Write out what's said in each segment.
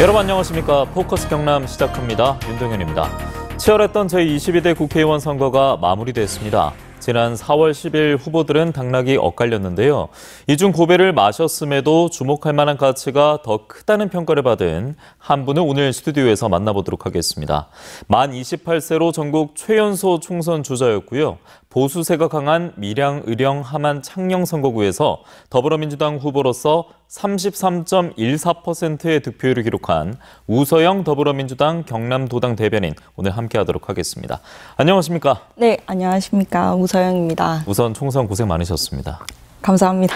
여러분 안녕하십니까. 포커스 경남 시작합니다. 윤동현입니다. 치열했던 제22대 국회의원 선거가 마무리됐습니다. 지난 4월 10일 후보들은 당락이 엇갈렸는데요. 이 중 고배를 마셨음에도 주목할 만한 가치가 더 크다는 평가를 받은 한 분을 오늘 스튜디오에서 만나보도록 하겠습니다. 만 28세로 전국 최연소 총선 주자였고요. 보수세가 강한 밀양, 의령, 함안, 창녕 선거구에서 더불어민주당 후보로서 33.14%의 득표율을 기록한 우서영 더불어민주당 경남도당 대변인 오늘 함께하도록 하겠습니다. 안녕하십니까? 네, 안녕하십니까. 우서영입니다. 우선 총선 고생 많으셨습니다. 감사합니다.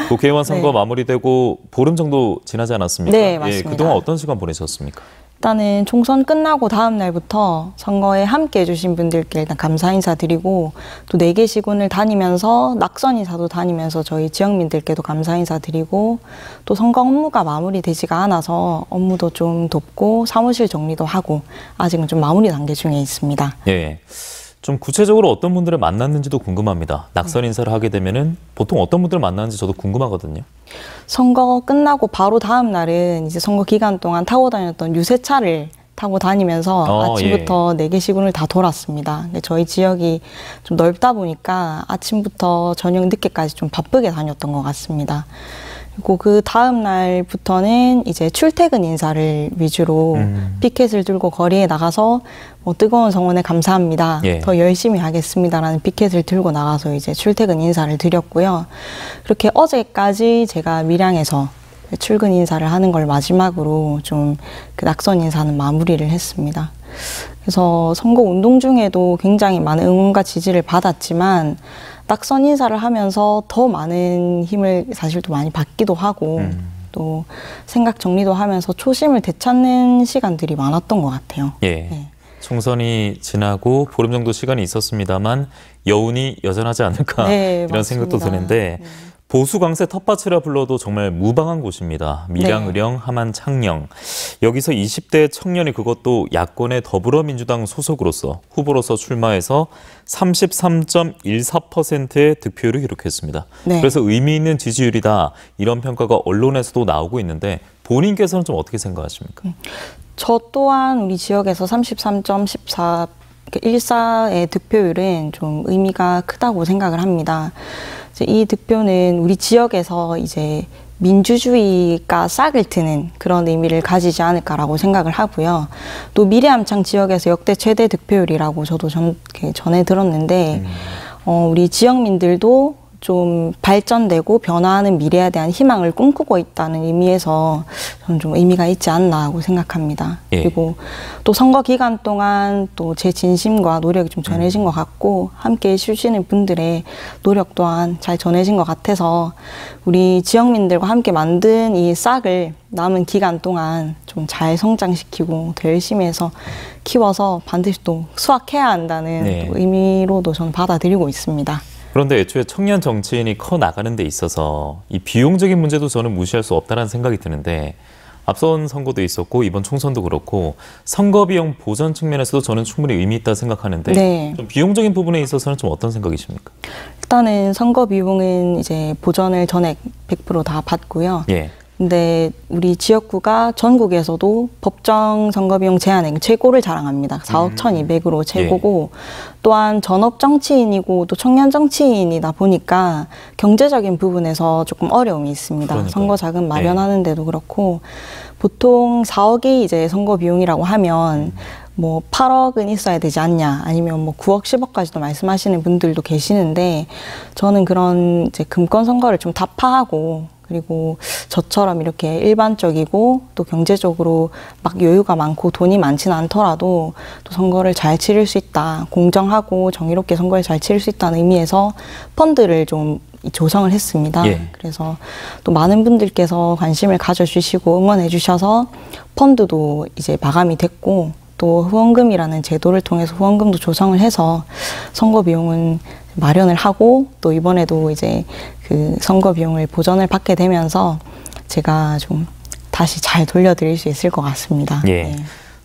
국회의원 선거 마무리되고 보름 정도 지나지 않았습니까? 네, 맞습니다. 그동안 어떤 시간 보내셨습니까? 일단은 총선 끝나고 다음 날부터 선거에 함께 해주신 분들께 일단 감사 인사드리고 또 4개 시군을 다니면서 낙선 인사도 다니면서 저희 지역민들께도 감사 인사드리고 또 선거 업무가 마무리되지가 않아서 업무도 좀 돕고 사무실 정리도 하고 아직은 좀 마무리 단계 중에 있습니다. 예. 좀 구체적으로 어떤 분들을 만났는지도 궁금합니다. 낙선 인사를 하게 되면은 보통 어떤 분들을 만나는지 저도 궁금하거든요. 선거 끝나고 바로 다음 날은 이제 선거 기간 동안 타고 다녔던 유세차를 타고 다니면서 아침부터 4개 시군을 다 돌았습니다. 저희 지역이 좀 넓다 보니까 아침부터 저녁 늦게까지 좀 바쁘게 다녔던 것 같습니다. 그리고 그 다음 날부터는 이제 출퇴근 인사를 위주로 피켓을 들고 거리에 나가서 뭐 뜨거운 성원에 감사합니다. 더 열심히 하겠습니다라는 피켓을 들고 나가서 이제 출퇴근 인사를 드렸고요. 그렇게 어제까지 제가 밀양에서 출근 인사를 하는 걸 마지막으로 좀 그 낙선 인사는 마무리를 했습니다. 그래서 선거 운동 중에도 굉장히 많은 응원과 지지를 받았지만 낙선 인사를 하면서 더 많은 힘을 사실 또 많이 받기도 하고 또 생각 정리도 하면서 초심을 되찾는 시간들이 많았던 것 같아요. 예. 총선이 지나고 보름 정도 시간이 있었습니다만 여운이 여전하지 않을까 이런 맞습니다. 생각도 드는데 보수 강세 텃밭이라 불러도 정말 무방한 곳입니다. 밀양, 의령, 함안, 창녕. 여기서 20대 청년이 그것도 야권의 더불어민주당 소속으로서 후보로서 출마해서 33.14%의 득표율을 기록했습니다. 그래서 의미 있는 지지율이다. 이런 평가가 언론에서도 나오고 있는데 본인께서는 좀 어떻게 생각하십니까? 저 또한 우리 지역에서 33.14의 득표율은 좀 의미가 크다고 생각을 합니다. 이 득표는 우리 지역에서 이제 민주주의가 싹을 트는 그런 의미를 가지지 않을까라고 생각을 하고요. 또 미래함창 지역에서 역대 최대 득표율이라고 저도 전에 들었는데 우리 지역민들도 좀 발전되고 변화하는 미래에 대한 희망을 꿈꾸고 있다는 의미에서 저는 좀 의미가 있지 않나 하고 생각합니다. 그리고 또 선거 기간 동안 또 제 진심과 노력이 좀 전해진 것 같고 함께 해주시는 분들의 노력 또한 잘 전해진 것 같아서 우리 지역민들과 함께 만든 이 싹을 남은 기간 동안 좀 잘 성장시키고 더 열심히 해서 키워서 반드시 또 수확해야 한다는 또 의미로도 저는 받아들이고 있습니다. 그런데 애초에 청년 정치인이 커 나가는 데 있어서 이 비용적인 문제도 저는 무시할 수 없다는 생각이 드는데 앞선 선거도 있었고 이번 총선도 그렇고 선거 비용 보전 측면에서도 저는 충분히 의미 있다 생각하는데 좀 비용적인 부분에 있어서는 좀 어떤 생각이십니까? 일단은 선거 비용은 이제 보전을 전액 100% 다 받고요. 근데 우리 지역구가 전국에서도 법정 선거비용 제한액 최고를 자랑합니다. 4억 1,200으로 최고고 또한 전업 정치인이고 또 청년 정치인이다 보니까 경제적인 부분에서 조금 어려움이 있습니다. 선거 자금 마련하는 데도 그렇고 보통 4억이 이제 선거 비용이라고 하면 뭐 8억은 있어야 되지 않냐 아니면 뭐 9억, 10억까지도 말씀하시는 분들도 계시는데 저는 그런 이제 금권 선거를 좀 타파하고 그리고 저처럼 이렇게 일반적이고 또 경제적으로 막 여유가 많고 돈이 많지는 않더라도 또 선거를 잘 치를 수 있다. 공정하고 정의롭게 선거를 잘 치를 수 있다는 의미에서 펀드를 좀 조성을 했습니다. 그래서 또 많은 분들께서 관심을 가져주시고 응원해 주셔서 펀드도 이제 마감이 됐고 또 후원금이라는 제도를 통해서 후원금도 조성을 해서 선거 비용은 마련을 하고 또 이번에도 이제 그 선거 비용을 보전을 받게 되면서 제가 좀 다시 잘 돌려드릴 수 있을 것 같습니다.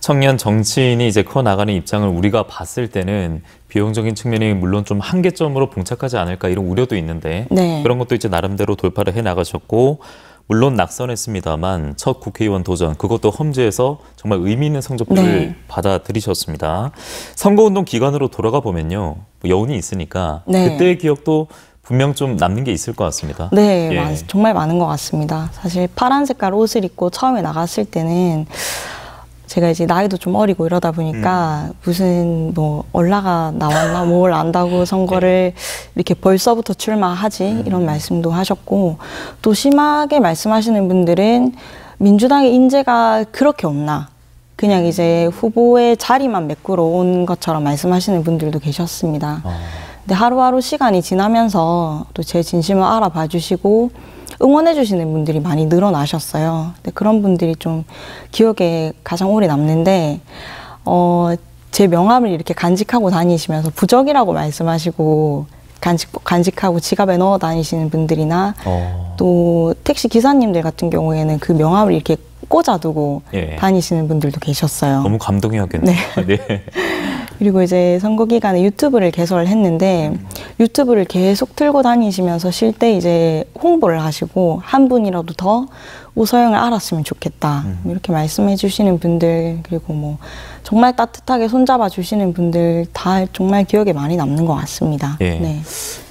청년 정치인이 이제 커 나가는 입장을 우리가 봤을 때는 비용적인 측면이 물론 좀 한계점으로 봉착하지 않을까 이런 우려도 있는데 그런 것도 이제 나름대로 돌파를 해 나가셨고 물론 낙선했습니다만 첫 국회의원 도전, 그것도 험지에서 정말 의미 있는 성적표를 네. 받아들이셨습니다. 선거운동 기간으로 돌아가 보면요, 여운이 있으니까 네. 그때의 기억도 분명 좀 남는 게 있을 것 같습니다. 네, 예. 정말 많은 것 같습니다. 사실 파란 색깔 옷을 입고 처음에 나갔을 때는 제가 이제 나이도 좀 어리고 이러다 보니까 무슨 뭐 올라가 나왔나 뭘 안다고 선거를 이렇게 벌써부터 출마하지 이런 말씀도 하셨고, 또 심하게 말씀하시는 분들은 민주당의 인재가 그렇게 없나, 그냥 이제 후보의 자리만 메꾸러 온 것처럼 말씀하시는 분들도 계셨습니다. 근데 하루하루 시간이 지나면서 또 제 진심을 알아봐 주시고 응원해 주시는 분들이 많이 늘어나셨어요. 근데 그런 분들이 좀 기억에 가장 오래 남는데, 제 명함을 이렇게 간직하고 다니시면서 부적이라고 말씀하시고 간직하고 지갑에 넣어 다니시는 분들이나 또 택시 기사님들 같은 경우에는 그 명함을 이렇게 꽂아두고 예. 다니시는 분들도 계셨어요. 너무 감동이었겠네요. 네. 네. 그리고 이제 선거 기간에 유튜브를 개설을 했는데 유튜브를 계속 틀고 다니시면서 쉴 때 이제 홍보를 하시고 한 분이라도 더 오서영을 알았으면 좋겠다 이렇게 말씀해 주시는 분들, 그리고 뭐 정말 따뜻하게 손잡아 주시는 분들 다 정말 기억에 많이 남는 것 같습니다. 예. 네.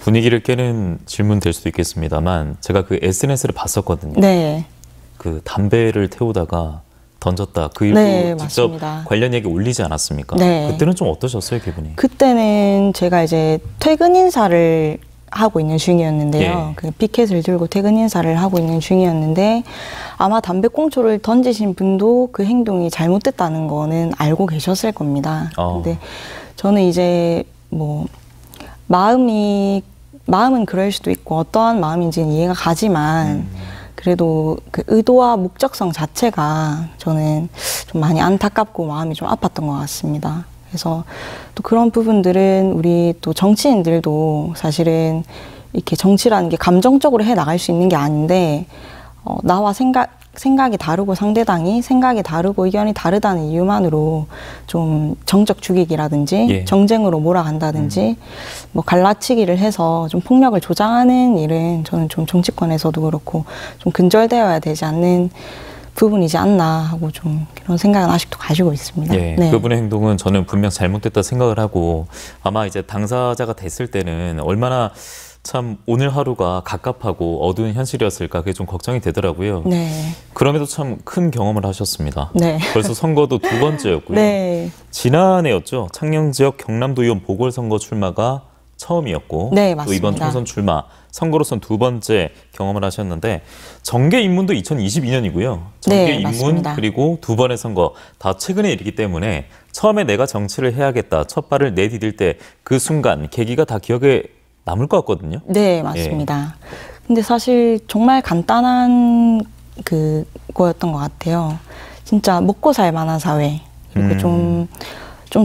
분위기를 깨는 질문 될 수도 있겠습니다만 제가 그 SNS를 봤었거든요. 네. 그 담배를 태우다가 던졌다. 그 이후 네, 직접 맞습니다. 관련 얘기 올리지 않았습니까? 네. 그때는 좀 어떠셨어요, 기분이? 그때는 제가 이제 퇴근 인사를 하고 있는 중이었는데요. 예. 그 피켓을 들고 퇴근 인사를 하고 있는 중이었는데 아마 담배꽁초를 던지신 분도 그 행동이 잘못됐다는 거는 알고 계셨을 겁니다. 근데 저는 이제 뭐 마음은 그럴 수도 있고 어떠한 마음인지는 이해가 가지만 그래도 그 의도와 목적성 자체가 저는 좀 많이 안타깝고 마음이 좀 아팠던 것 같습니다. 그래서 또 그런 부분들은 우리 또 정치인들도 사실은 이렇게 정치라는 게 감정적으로 해 나갈 수 있는 게 아닌데 나와 생각이 다르고 상대당이 생각이 다르고 의견이 다르다는 이유만으로 좀 정적 죽이기라든지 예. 정쟁으로 몰아간다든지 뭐 갈라치기를 해서 좀 폭력을 조장하는 일은 저는 좀 정치권에서도 그렇고 좀 근절되어야 되지 않는 부분이지 않나 하고 좀 그런 생각은 아직도 가지고 있습니다. 예, 네. 그분의 행동은 저는 분명 잘못됐다 생각을 하고 아마 이제 당사자가 됐을 때는 얼마나 참 오늘 하루가 갑갑하고 어두운 현실이었을까 그게 좀 걱정이 되더라고요. 네. 그럼에도 참 큰 경험을 하셨습니다. 네. 벌써 선거도 두 번째였고요. 네. 지난해였죠. 창녕 지역 경남도의원 보궐선거 출마가 처음이었고 네, 또 이번 맞습니다. 총선 출마, 선거로선 두 번째 경험을 하셨는데 정계 입문도 2022년이고요. 정계 네, 입문 맞습니다. 그리고 두 번의 선거 다 최근에 일이기 때문에 처음에 내가 정치를 해야겠다 첫 발을 내디딜 때 그 순간 계기가 다 기억에 남을 것 같거든요. 네, 맞습니다. 근데 사실 정말 간단한 그거였던 것 같아요. 진짜 먹고 살 만한 사회, 그리고 좀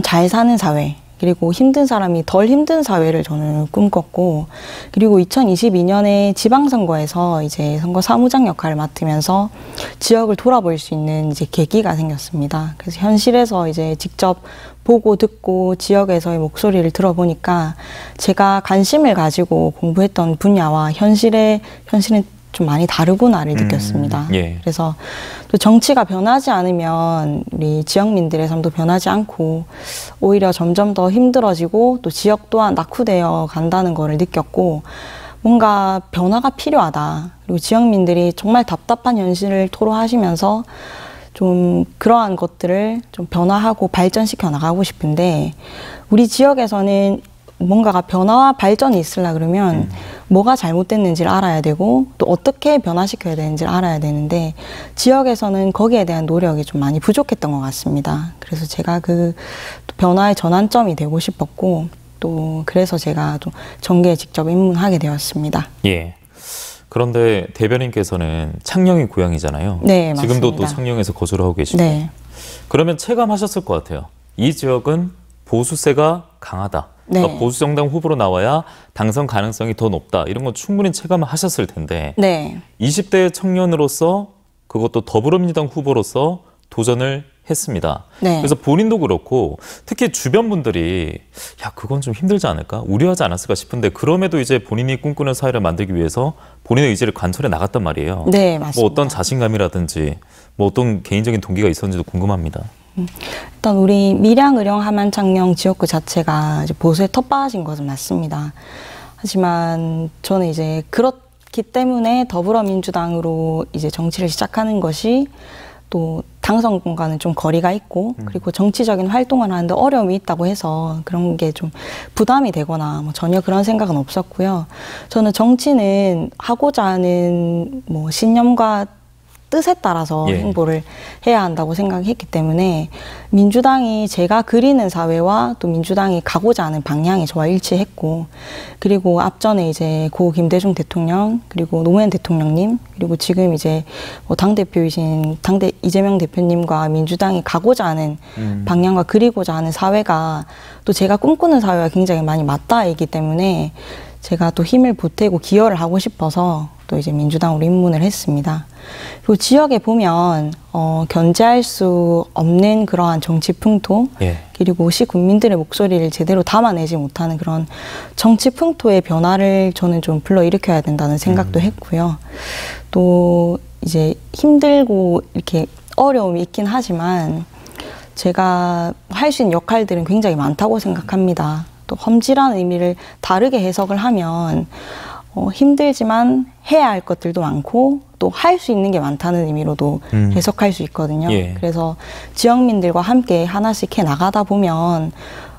잘 사는 사회, 그리고 힘든 사람이 덜 힘든 사회를 저는 꿈꿨고, 그리고 2022년에 지방선거에서 이제 선거 사무장 역할을 맡으면서 지역을 돌아볼 수 있는 이제 계기가 생겼습니다. 그래서 현실에서 이제 직접 보고 듣고 지역에서의 목소리를 들어보니까 제가 관심을 가지고 공부했던 분야와 현실은 좀 많이 다르구나를 느꼈습니다. 예. 그래서 또 정치가 변하지 않으면 우리 지역민들의 삶도 변하지 않고 오히려 점점 더 힘들어지고 또 지역 또한 낙후되어 간다는 거를 느꼈고 뭔가 변화가 필요하다. 그리고 지역민들이 정말 답답한 현실을 토로하시면서 좀 그러한 것들을 좀 변화하고 발전시켜 나가고 싶은데 우리 지역에서는 뭔가가 변화와 발전이 있으려 그러면 뭐가 잘못됐는지를 알아야 되고 또 어떻게 변화시켜야 되는지를 알아야 되는데 지역에서는 거기에 대한 노력이 좀 많이 부족했던 것 같습니다. 그래서 제가 그 변화의 전환점이 되고 싶었고 또 그래서 제가 좀 정계에 직접 입문하게 되었습니다. 예. 그런데 대변인께서는 창녕이 고향이잖아요. 네, 지금도 맞습니다. 또 창녕에서 거주를 하고 계시고. 네. 그러면 체감하셨을 것 같아요. 이 지역은 보수세가 강하다. 네. 그러니까 보수 정당 후보로 나와야 당선 가능성이 더 높다. 이런 건 충분히 체감을 하셨을 텐데 네. 20대 청년으로서 그것도 더불어민주당 후보로서 도전을 했습니다. 네. 그래서 본인도 그렇고 특히 주변 분들이 야 그건 좀 힘들지 않을까 우려하지 않았을까 싶은데 그럼에도 이제 본인이 꿈꾸는 사회를 만들기 위해서 본인의 의지를 관철해 나갔단 말이에요. 네, 맞습니다. 뭐 어떤 자신감이라든지 뭐 어떤 개인적인 동기가 있었는지도 궁금합니다. 일단 우리 밀양, 의령, 함안, 창녕 지역구 자체가 이제 보수에 텃밭인 것은 맞습니다. 하지만 저는 이제 그렇기 때문에 더불어민주당으로 이제 정치를 시작하는 것이 또 당선군과는 좀 거리가 있고 그리고 정치적인 활동을 하는데 어려움이 있다고 해서 그런 게 좀 부담이 되거나 뭐 전혀 그런 생각은 없었고요. 저는 정치는 하고자 하는 뭐 신념과 뜻에 따라서 예. 행보를 해야 한다고 생각했기 때문에 민주당이 제가 그리는 사회와 또 민주당이 가고자 하는 방향이 저와 일치했고 그리고 앞전에 이제 고 김대중 대통령 그리고 노무현 대통령님 그리고 지금 이제 뭐 당대표이신 이재명 대표님과 민주당이 가고자 하는 방향과 그리고자 하는 사회가 또 제가 꿈꾸는 사회와 굉장히 많이 맞닿아있기 때문에 제가 또 힘을 보태고 기여를 하고 싶어서 또 이제 민주당으로 입문을 했습니다. 그리고 지역에 보면 견제할 수 없는 그러한 정치 풍토 예. 그리고 시국민들의 목소리를 제대로 담아내지 못하는 그런 정치 풍토의 변화를 저는 좀 불러일으켜야 된다는 생각도 했고요. 또 이제 힘들고 이렇게 어려움이 있긴 하지만 제가 할 수 있는 역할들은 굉장히 많다고 생각합니다. 또 험지라는 의미를 다르게 해석을 하면 힘들지만 해야 할 것들도 많고 또 할 수 있는 게 많다는 의미로도 해석할 수 있거든요. 예. 그래서 지역민들과 함께 하나씩 해 나가다 보면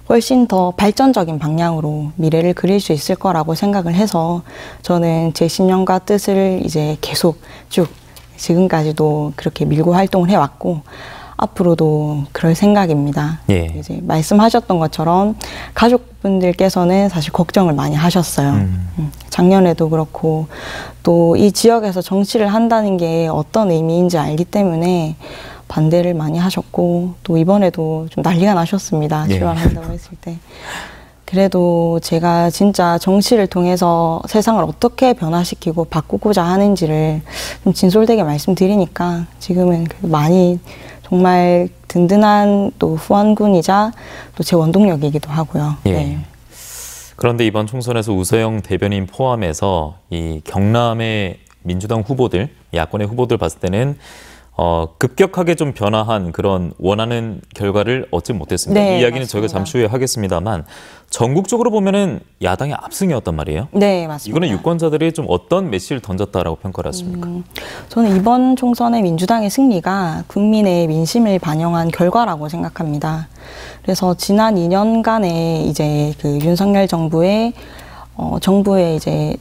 훨씬 더 발전적인 방향으로 미래를 그릴 수 있을 거라고 생각을 해서 저는 제 신념과 뜻을 이제 계속 쭉 지금까지도 그렇게 밀고 활동을 해왔고 앞으로도 그럴 생각입니다. 예. 이제 말씀하셨던 것처럼 가족분들께서는 사실 걱정을 많이 하셨어요. 작년에도 그렇고 또 이 지역에서 정치를 한다는 게 어떤 의미인지 알기 때문에 반대를 많이 하셨고 또 이번에도 좀 난리가 나셨습니다. 예. 출마한다고 했을 때. 그래도 제가 진짜 정치를 통해서 세상을 어떻게 변화시키고 바꾸고자 하는지를 좀 진솔되게 말씀드리니까 지금은 많이 정말 든든한 또 후원군이자 또 제 원동력이기도 하고요. 예. 네. 그런데 이번 총선에서 우서영 대변인 포함해서 이 경남의 민주당 후보들, 야권의 후보들 봤을 때는 급격하게 좀 변화한 그런 원하는 결과를 얻지 못했습니다. 네, 이 이야기는 맞습니다. 저희가 잠시 후에 하겠습니다만 전국적으로 보면은 야당의 압승이었단 말이에요. 네, 맞습니다. 이거는 유권자들이 좀 어떤 메시지를 던졌다라고 평가를 하십니까? 저는 이번 총선의 민주당의 승리가 국민의 민심을 반영한 결과라고 생각합니다. 그래서 지난 2년간의 이제 그 윤석열 정부의 이제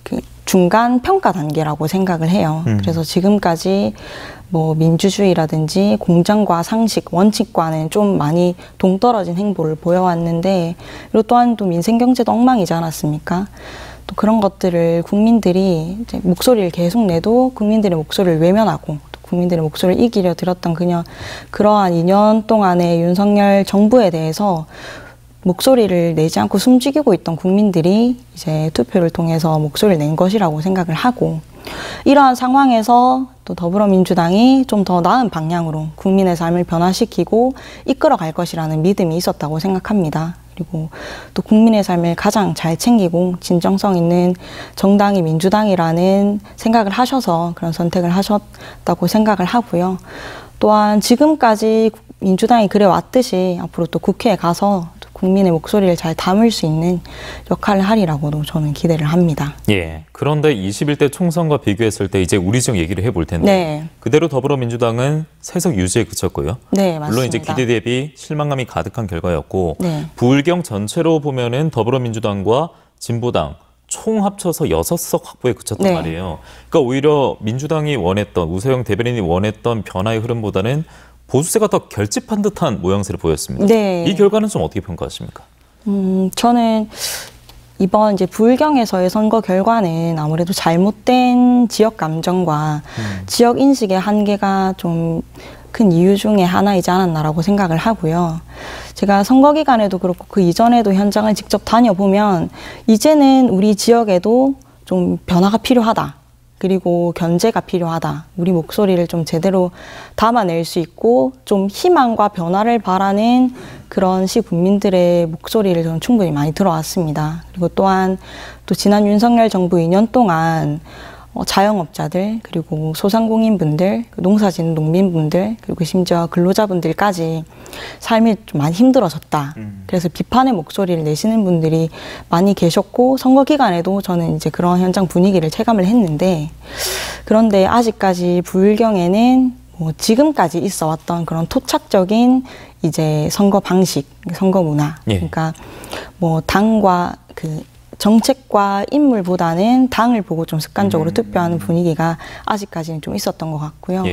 그 중간 평가 단계라고 생각을 해요. 그래서 지금까지 뭐 민주주의라든지 공정과 상식, 원칙과는 좀 많이 동떨어진 행보를 보여왔는데 그리고 또한 또 민생경제도 엉망이지 않았습니까? 또 그런 것들을 국민들이 이제 목소리를 계속 내도 국민들의 목소리를 외면하고 또 국민들의 목소리를 이기려 들었던 그러한 2년 동안의 윤석열 정부에 대해서 목소리를 내지 않고 숨죽이고 있던 국민들이 이제 투표를 통해서 목소리를 낸 것이라고 생각을 하고 이러한 상황에서 또 더불어민주당이 좀 더 나은 방향으로 국민의 삶을 변화시키고 이끌어갈 것이라는 믿음이 있었다고 생각합니다. 그리고 또 국민의 삶을 가장 잘 챙기고 진정성 있는 정당이 민주당이라는 생각을 하셔서 그런 선택을 하셨다고 생각을 하고요. 또한 지금까지 민주당이 그래왔듯이 앞으로 또 국회에 가서 국민의 목소리를 잘 담을 수 있는 역할을 하리라고도 저는 기대를 합니다. 예. 그런데 21대 총선과 비교했을 때 이제 우리 지역 얘기를 해볼 텐데 네. 그대로 더불어민주당은 세석 유지에 그쳤고요. 네, 맞습니다. 물론 이제 기대 대비 실망감이 가득한 결과였고 네. 부울경 전체로 보면은 더불어민주당과 진보당 총 합쳐서 6석 확보에 그쳤단 네. 말이에요. 그러니까 오히려 민주당이 원했던 우서영 대변인이 원했던 변화의 흐름보다는 보수세가 더 결집한 듯한 모양새를 보였습니다. 네. 이 결과는 좀 어떻게 평가하십니까? 저는 이번 이제 부울경에서의 선거 결과는 아무래도 잘못된 지역 감정과 지역 인식의 한계가 좀 큰 이유 중에 하나이지 않았나라고 생각을 하고요. 제가 선거 기간에도 그렇고 그 이전에도 현장을 직접 다녀보면 이제는 우리 지역에도 좀 변화가 필요하다. 그리고 견제가 필요하다. 우리 목소리를 좀 제대로 담아낼 수 있고 좀 희망과 변화를 바라는 그런 시국민들의 목소리를 저는 충분히 많이 들어왔습니다. 그리고 또한 또 지난 윤석열 정부 2년 동안 자영업자들, 그리고 소상공인분들, 농사짓는 농민분들, 그리고 심지어 근로자분들까지 삶이 좀 많이 힘들어졌다. 그래서 비판의 목소리를 내시는 분들이 많이 계셨고, 선거 기간에도 저는 이제 그런 현장 분위기를 체감을 했는데, 그런데 아직까지 부울경에는 지금까지 있어 왔던 그런 토착적인 이제 선거 방식, 선거 문화, 그러니까 당과 정책과 인물보다는 당을 보고 좀 습관적으로 투표하는 분위기가 아직까지는 좀 있었던 것 같고요.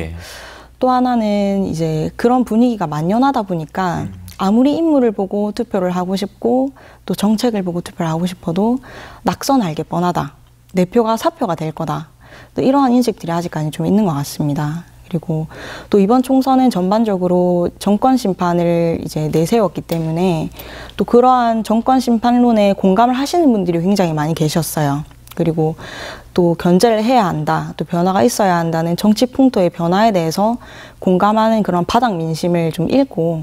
또 하나는 이제 그런 분위기가 만연하다 보니까 아무리 인물을 보고 투표를 하고 싶고 또 정책을 보고 투표를 하고 싶어도 낙선할 게 뻔하다. 내 표가 사표가 될 거다. 또 이러한 인식들이 아직까지 좀 있는 것 같습니다. 그리고 또 이번 총선은 전반적으로 정권 심판을 이제 내세웠기 때문에 또 그러한 정권 심판론에 공감을 하시는 분들이 굉장히 많이 계셨어요. 그리고 또 견제를 해야 한다, 또 변화가 있어야 한다는 정치 풍토의 변화에 대해서 공감하는 그런 바닥 민심을 좀 읽고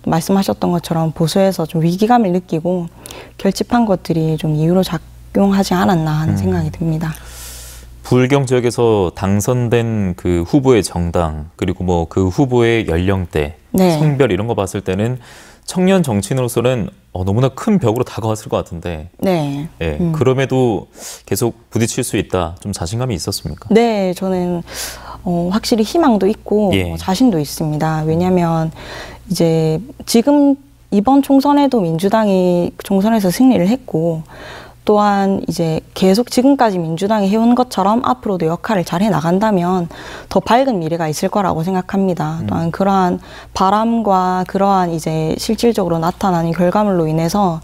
말씀하셨던 것처럼 보수에서 좀 위기감을 느끼고 결집한 것들이 좀 이유로 작용하지 않았나 하는 생각이 듭니다. 부울경 지역에서 당선된 그 후보의 정당, 그리고 그 후보의 연령대, 성별 이런 거 봤을 때는 청년 정치인으로서는 너무나 큰 벽으로 다가왔을 것 같은데, 그럼에도 계속 부딪힐 수 있다, 좀 자신감이 있었습니까? 네, 저는 확실히 희망도 있고 자신도 있습니다. 왜냐하면 이제 지금 이번 총선에도 민주당이 총선에서 승리를 했고, 또한 이제 계속 지금까지 민주당이 해온 것처럼 앞으로도 역할을 잘 해나간다면 더 밝은 미래가 있을 거라고 생각합니다. 또한 그러한 바람과 그러한 이제 실질적으로 나타나는 결과물로 인해서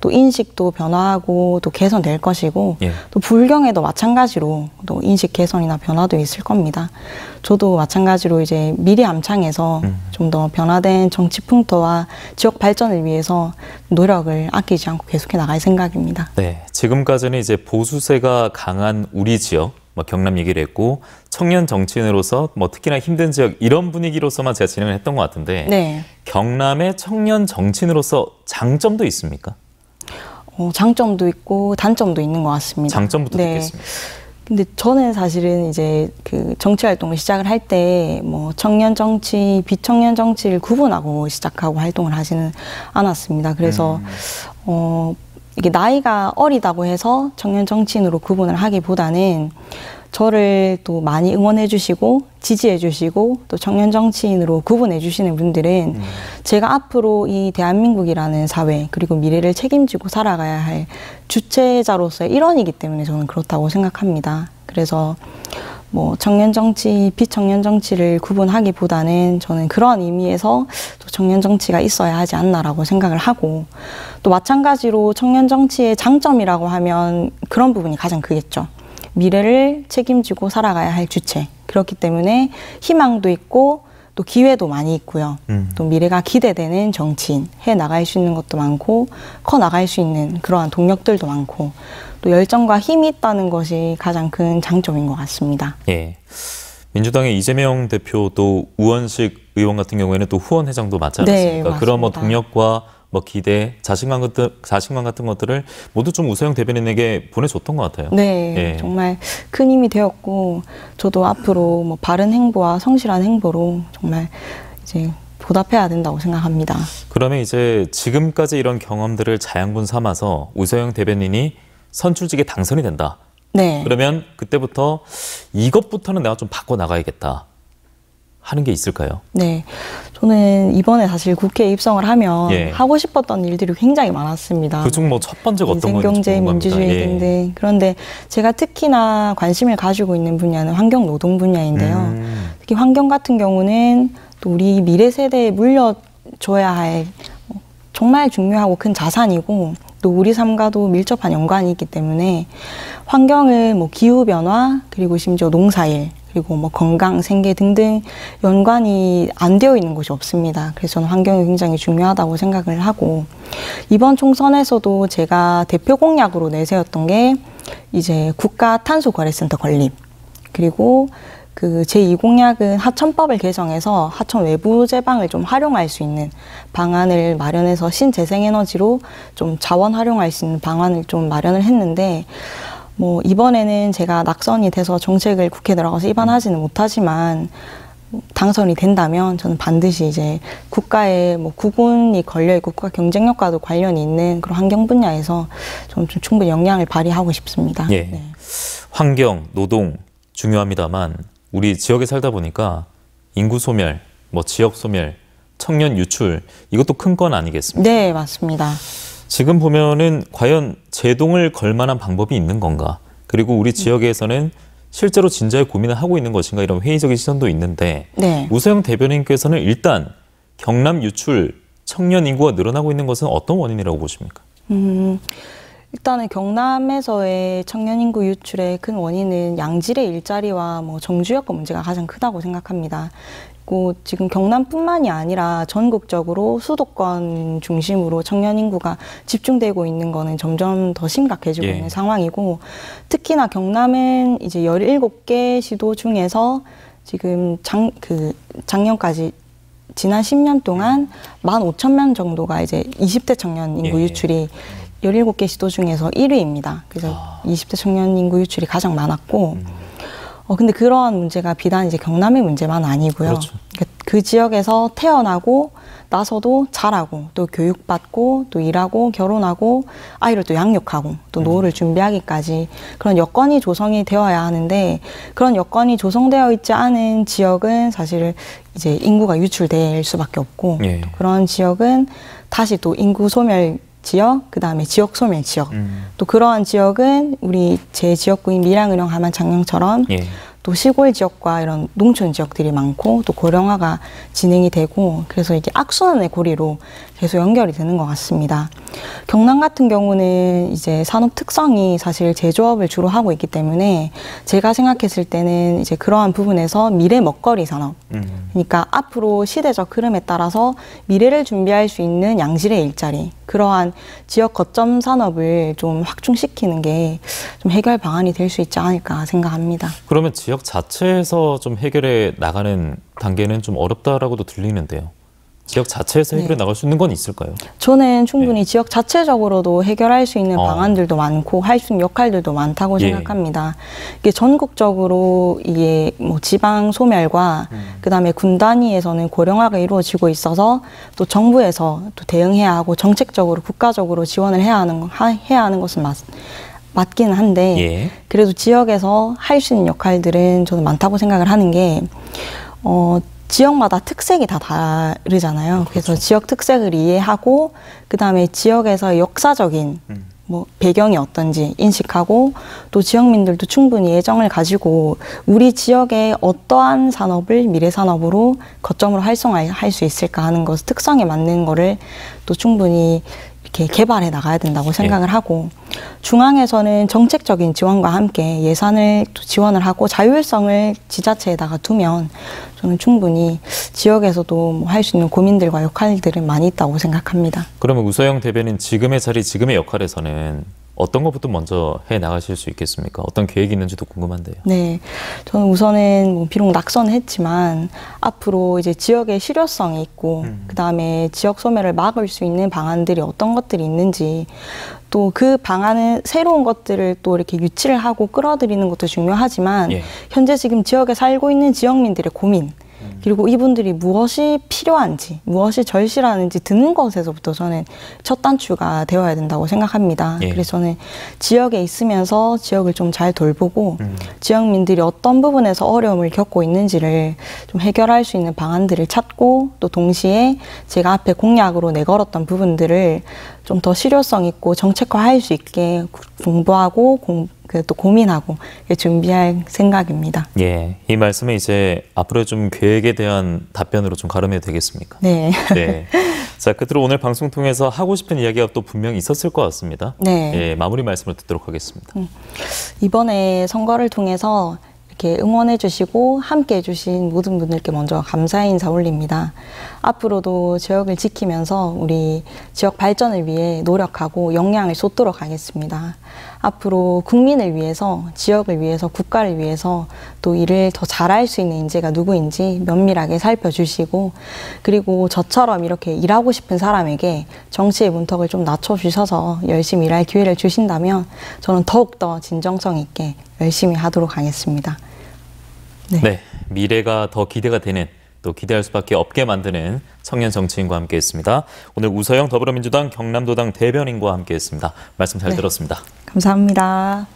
또 인식도 변화하고 또 개선될 것이고 또 부울경에도 마찬가지로 또 인식 개선이나 변화도 있을 겁니다. 저도 마찬가지로 이제 미래 암창에서 좀 더 변화된 정치 풍토와 지역 발전을 위해서 노력을 아끼지 않고 계속해 나갈 생각입니다. 네, 지금까지는 이제 보수세가 강한 우리 지역, 경남 얘기를 했고 청년 정치인으로서 특히나 힘든 지역 이런 분위기로서만 제가 진행을 했던 것 같은데 경남의 청년 정치인으로서 장점도 있습니까? 장점도 있고 단점도 있는 것 같습니다. 장점부터 듣겠습니다. 근데 저는 사실은 이제 그 정치 활동을 시작을 할 때 청년 정치, 비청년 정치를 구분하고 시작하고 활동을 하지는 않았습니다. 그래서 이게 나이가 어리다고 해서 청년 정치인으로 구분을 하기보다는 저를 또 많이 응원해 주시고 지지해 주시고 또 청년 정치인으로 구분해 주시는 분들은 제가 앞으로 이 대한민국이라는 사회 그리고 미래를 책임지고 살아가야 할 주체자로서의 일원이기 때문에 저는 그렇다고 생각합니다. 그래서 청년 정치, 비청년 정치를 구분하기보다는 저는 그런 의미에서 또 청년 정치가 있어야 하지 않나라고 생각을 하고 또 마찬가지로 청년 정치의 장점이라고 하면 그런 부분이 가장 크겠죠. 미래를 책임지고 살아가야 할 주체. 그렇기 때문에 희망도 있고 또 기회도 많이 있고요. 또 미래가 기대되는 정치인, 해 나갈 수 있는 것도 많고 커 나갈 수 있는 그러한 동력들도 많고 또 열정과 힘이 있다는 것이 가장 큰 장점인 것 같습니다. 민주당의 이재명 대표도 우원식 의원 같은 경우에는 또 후원회장도 맞지 않습니까? 네, 그런 동력과 기대, 자신감 같은 것들을 모두 좀 우서영 대변인에게 보내줬던 것 같아요. 네, 정말 큰 힘이 되었고 저도 앞으로 바른 행보와 성실한 행보로 정말 이제 보답해야 된다고 생각합니다. 그러면 이제 지금까지 이런 경험들을 자양분 삼아서 우서영 대변인이 선출직에 당선이 된다. 그러면 그때부터 이것부터는 내가 좀 바꿔나가야겠다 하는 게 있을까요? 네, 저는 이번에 사실 국회에 입성을 하면 하고 싶었던 일들이 굉장히 많았습니다. 그중 첫 번째가 어떤 건지 경제, 민주주의 등등. 그런데 제가 특히나 관심을 가지고 있는 분야는 환경 노동 분야인데요. 특히 환경 같은 경우는 또 우리 미래 세대에 물려줘야 할 정말 중요하고 큰 자산이고 또 우리 삶과도 밀접한 연관이 있기 때문에 환경을 기후변화 그리고 심지어 농사일 그리고 건강, 생계 등등 연관이 안 되어 있는 곳이 없습니다. 그래서 저는 환경이 굉장히 중요하다고 생각을 하고 이번 총선에서도 제가 대표 공약으로 내세웠던 게 이제 국가 탄소 거래센터 건립 그리고 그 제2공약은 하천법을 개정해서 하천 외부 제방을 좀 활용할 수 있는 방안을 마련해서 신재생에너지로 좀 자원 활용할 수 있는 방안을 좀 마련을 했는데, 뭐 이번에는 제가 낙선이 돼서 정책을 국회에 들어가서 입안하지는 못하지만 당선이 된다면 저는 반드시 이제 국가에 뭐 구군이 걸려있고 국가 경쟁력과도 관련이 있는 그런 환경 분야에서 좀 충분히 역량을 발휘하고 싶습니다. 예. 네. 환경, 노동 중요합니다만 우리 지역에 살다 보니까 인구 소멸, 뭐 지역 소멸, 청년 유출 이것도 큰 건 아니겠습니까? 네, 맞습니다. 지금 보면은 과연 제동을 걸 만한 방법이 있는 건가? 그리고 우리 지역에서는 실제로 진지하게 고민을 하고 있는 것인가? 이런 회의적인 시선도 있는데 네. 우서영 대변인께서는 일단 경남 유출 청년 인구가 늘어나고 있는 것은 어떤 원인이라고 보십니까? 일단은 경남에서의 청년 인구 유출의 큰 원인은 양질의 일자리와 뭐 정주여건 문제가 가장 크다고 생각합니다. 그리고 지금 경남뿐만이 아니라 전국적으로 수도권 중심으로 청년 인구가 집중되고 있는 거는 점점 더 심각해지고 예. 있는 상황이고, 특히나 경남은 이제 17개 시도 중에서 지금 작년까지 지난 10년 동안 15,000명 정도가 이제 20대 청년 인구 예. 유출이 17개 시도 중에서 1위입니다. 그래서 20대 청년 인구 유출이 가장 많았고, 근데 그러한 문제가 비단 이제 경남의 문제만 아니고요. 그렇죠. 그 지역에서 태어나고 나서도 자라고 또 교육받고 또 일하고 결혼하고 아이를 또 양육하고 또 노후를 준비하기까지 그런 여건이 조성이 되어야 하는데, 그런 여건이 조성되어 있지 않은 지역은 사실 이제 인구가 유출될 수밖에 없고, 예. 또 그런 지역은 다시 또 인구 소멸 지역, 그 다음에 지역 소멸 지역, 또 그러한 지역은 우리 제 지역구인 밀양은영 함안 장령처럼 예. 또 시골 지역과 이런 농촌 지역들이 많고 또 고령화가 진행이 되고, 그래서 이게 악순환의 고리로 계속 연결이 되는 것 같습니다. 경남 같은 경우는 이제 산업 특성이 사실 제조업을 주로 하고 있기 때문에 제가 생각했을 때는 이제 그러한 부분에서 미래 먹거리 산업, 그러니까 앞으로 시대적 흐름에 따라서 미래를 준비할 수 있는 양질의 일자리, 그러한 지역 거점 산업을 좀 확충시키는 게 좀 해결 방안이 될 수 있지 않을까 생각합니다. 그러면 지역 자체에서 좀 해결해 나가는 단계는 좀 어렵다라고도 들리는데요. 지역 자체에서 해결해 나갈 수 있는 건 있을까요? 저는 충분히 지역 자체적으로도 해결할 수 있는 방안들도 많고 할 수 있는 역할들도 많다고 생각합니다. 이게 전국적으로 이게 뭐 지방 소멸과 그다음에 군 단위에서는 고령화가 이루어지고 있어서 또 정부에서 또 대응해야 하고 정책적으로 국가적으로 지원을 해야 하는 것은 맞기는 한데, 그래도 지역에서 할 수 있는 역할들은 저는 많다고 생각을 하는 게, 지역마다 특색이 다 다르잖아요. 그렇죠. 그래서 지역 특색을 이해하고 그다음에 지역에서 역사적인 뭐 배경이 어떤지 인식하고, 또 지역민들도 충분히 애정을 가지고 우리 지역의 어떠한 산업을 미래 산업으로 거점으로 활성화할 수 있을까 하는 것, 특성에 맞는 거를 또 충분히 이렇게 개발해 나가야 된다고 생각을 하고, 중앙에서는 정책적인 지원과 함께 예산을 또 지원을 하고 자율성을 지자체에다가 두면 저는 충분히 지역에서도 할 수 있는 고민들과 역할들은 많이 있다고 생각합니다. 그러면 우서영 대변인 지금의 자리, 지금의 역할에서는 어떤 것부터 먼저 해 나가실 수 있겠습니까? 어떤 계획이 있는지도 궁금한데요. 네, 저는 우선은 뭐 비록 낙선을 했지만 앞으로 이제 지역의 실효성이 있고 그다음에 지역 소멸을 막을 수 있는 방안들이 어떤 것들이 있는지, 또 그 방안은 새로운 것들을 또 이렇게 유치를 하고 끌어들이는 것도 중요하지만 현재 지금 지역에 살고 있는 지역민들의 고민, 그리고 이분들이 무엇이 필요한지, 무엇이 절실한지 듣는 것에서부터 저는 첫 단추가 되어야 된다고 생각합니다. 그래서 저는 지역에 있으면서 지역을 좀 잘 돌보고 지역민들이 어떤 부분에서 어려움을 겪고 있는지를 좀 해결할 수 있는 방안들을 찾고, 또 동시에 제가 앞에 공약으로 내걸었던 부분들을 좀 더 실효성 있고 정책화할 수 있게 공부하고 또 고민하고 준비할 생각입니다. 예, 이 말씀에 이제 앞으로 좀 계획에 대한 답변으로 좀 가름해도 되겠습니까? 네. 네. 자, 끝으로 오늘 방송 통해서 하고 싶은 이야기가 또 분명히 있었을 것 같습니다. 네. 예, 마무리 말씀을 듣도록 하겠습니다. 이번에 선거를 통해서 이렇게 응원해 주시고 함께 해 주신 모든 분들께 먼저 감사의 인사 올립니다. 앞으로도 지역을 지키면서 우리 지역 발전을 위해 노력하고 역량을 쏟도록 하겠습니다. 앞으로 국민을 위해서, 지역을 위해서, 국가를 위해서 또 일을 더 잘할 수 있는 인재가 누구인지 면밀하게 살펴주시고, 그리고 저처럼 이렇게 일하고 싶은 사람에게 정치의 문턱을 좀 낮춰주셔서 열심히 일할 기회를 주신다면 저는 더욱더 진정성 있게 열심히 하도록 하겠습니다. 네, 미래가 더 기대가 되는, 또 기대할 수밖에 없게 만드는 청년 정치인과 함께했습니다. 오늘 우서영 더불어민주당 경남도당 대변인과 함께했습니다. 말씀 잘 들었습니다. 감사합니다.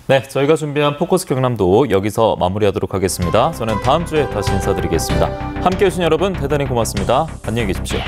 네, 저희가 준비한 포커스 경남도 여기서 마무리하도록 하겠습니다. 저는 다음 주에 다시 인사드리겠습니다. 함께해 주신 여러분 대단히 고맙습니다. 안녕히 계십시오.